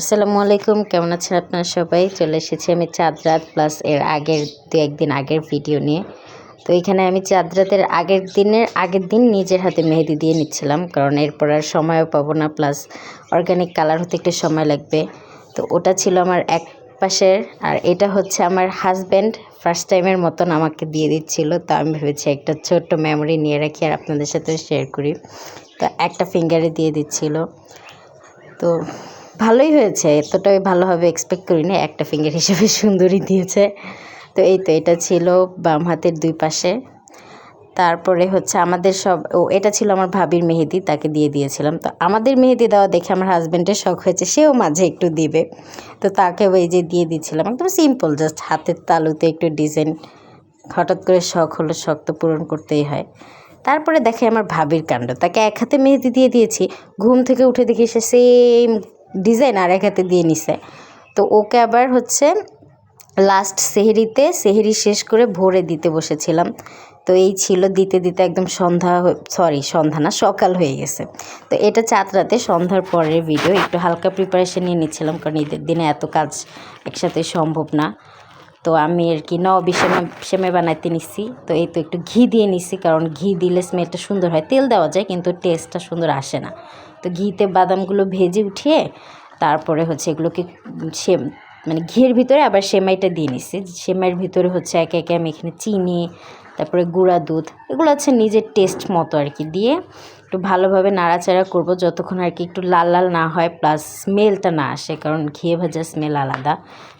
আসসালামু আলাইকুম, কেমন আছেন আপনারা সবাই? চলে এসেছি আমি চাঁদ রাত প্লাস এর আগের একদিন আগের ভিডিও নিয়ে। তো এখানে আমি চাঁদ রাতের আগের দিন নিজের হাতে মেহেদি দিয়ে নিচ্ছিলাম, কারণ এরপর আর সময়ও পাবো না, প্লাস অর্গানিক কালার হতে একটু সময় লাগবে। তো ওটা ছিল আমার এক পাশের, আর এটা হচ্ছে আমার হাজব্যান্ড ফার্স্ট টাইমের মতন আমাকে দিয়ে দিচ্ছিল। তো আমি ভেবেছি একটা ছোট্ট মেমোরি নিয়ে রাখি আর আপনাদের সাথে শেয়ার করি। তো একটা ফিঙ্গারে দিয়ে দিচ্ছিল, তো ভালোই হয়েছে, এতটাই ভালো হবে এক্সপেক্ট করিনি। একটা ফিঙ্গার হিসেবে সুন্দরই দিয়েছে। তো এই তো এটা ছিল বাম হাতের দুই পাশে। তারপরে হচ্ছে আমাদের এটা ছিল আমার ভাবির মেহেদি, তাকে দিয়ে দিয়েছিলাম। তো আমাদের মেহেদি দেওয়া দেখে আমার হাজব্যান্ডের শখ হয়েছে, সেও মাঝে একটু দিবে। তো তাকেও এই যে দিয়ে দিচ্ছিলাম, একদম সিম্পল, জাস্ট হাতের তালুতে একটু ডিজাইন। হঠাৎ করে শখ হলো, শখ তো পূরণ করতেই হয়। তারপরে দেখে আমার ভাবির কাণ্ড, তাকে এক হাতে মেহেদি দিয়ে দিয়েছি, ঘুম থেকে উঠে দেখি সে সেম ডিজাইন আর এক হাতে দিয়ে নিছে। তো ওকে আবার হচ্ছে লাস্ট সেহরি শেষ করে ভোরে দিতে বসেছিলাম। তো এই ছিল দিতে দিতে একদম সন্ধ্যা না, সকাল হয়ে গেছে। তো এটা চাঁদ রাতে সন্ধ্যার পরের ভিডিও, একটু হালকা প্রিপারেশন নিয়ে নিচ্ছিলাম, কারণ ঈদের দিনে এত কাজ একসাথে সম্ভব না। তো আমি আর কি নবী সেমাই বানাইতে নিচ্ছি। তো এই তো একটু ঘি দিয়ে নিচ্ছি, কারণ ঘি দিলে স্মেলটা সুন্দর হয়। তেল দেওয়া যায় কিন্তু টেস্টটা সুন্দর আসে না। তো ঘিতে বাদামগুলো ভেজে উঠিয়ে তারপরে হচ্ছে এগুলোকে মানে ঘিয়ের ভিতরে আবার সেমাইটা দিয়ে নিচ্ছি। সেমাইয়ের ভিতরে হচ্ছে একে একে আমি এখানে চিনি, তারপরে গুঁড়া দুধ, এগুলো হচ্ছে নিজের টেস্ট মতো আর কি দিয়ে একটু ভালোভাবে নাড়াচাড়া করব, যতক্ষণ আর কি একটু লাল লাল না হয়, প্লাস স্মেলটা না আসে, কারণ ঘিয়ে ভাজা স্মেল আলাদা।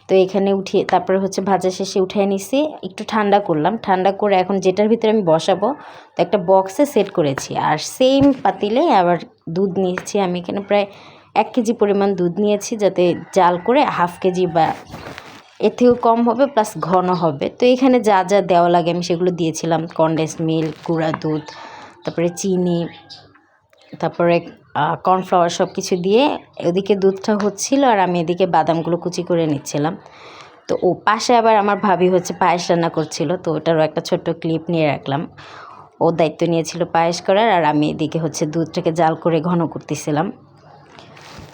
তো এখানে উঠিয়ে তারপরে হচ্ছে ভাজা শেষে উঠিয়ে নিছি, একটু ঠান্ডা করলাম। ঠান্ডা করে এখন যেটার ভিতরে আমি বসাবো, তো একটা বক্সে সেট করেছি। আর সেম পাতিলে আবার দুধ নিয়েছি আমি, এখানে প্রায় 1 কেজি পরিমাণ দুধ নিয়েছি, যাতে জাল করে 1/2 কেজি বা এর থেকেও কম হবে, প্লাস ঘন হবে। তো এখানে যা যা দেওয়া লাগে আমি সেগুলো দিয়েছিলাম, কনডেন্স মিল্ক, গুঁড়া দুধ, তারপরে চিনি, তারপরে কর্নফ্লাওয়ার, সব কিছু দিয়ে ওদিকে দুধটা হচ্ছিল আর আমি এদিকে বাদামগুলো কুচি করে নিচ্ছিলাম। তো ও পাশে আবার আমার ভাবি হচ্ছে পায়েস রান্না করছিল, তো ওটারও একটা ছোট্ট ক্লিপ নিয়ে রাখলাম। ও দায়িত্ব নিয়েছিল পায়েস করার, আর আমি এদিকে হচ্ছে দুধটাকে জাল করে ঘন করতেছিলাম।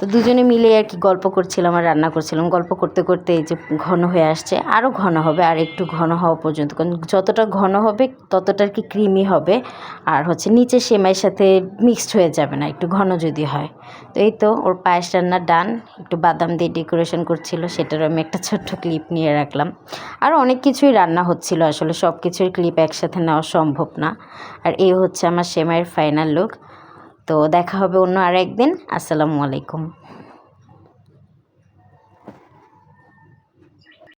তো দুজনে মিলে আর কি গল্প করছিলাম আর রান্না করছিলাম। গল্প করতে করতে এই যে ঘন হয়ে আসছে, আরও ঘন হবে, আর একটু ঘন হওয়া পর্যন্ত, কারণ যতটা ঘন হবে ততটা আর কি ক্রিমি হবে, আর হচ্ছে নিচে সেমাইয়ের সাথে মিক্সড হয়ে যাবে না একটু ঘন যদি হয়। তো এই তো ওর পায়েস রান্না ডান। একটু বাদাম দিয়ে ডেকোরেশন করছিল, সেটারও আমি একটা ছোট্ট ক্লিপ নিয়ে রাখলাম। আর অনেক কিছুই রান্না হচ্ছিল, আসলে সব কিছুর ক্লিপ একসাথে নেওয়া সম্ভব না। আর এই হচ্ছে আমার সেমাইয়ের ফাইনাল লুক। তো দেখা হবে অন্য আর একদিন। আসসালামু আলাইকুম।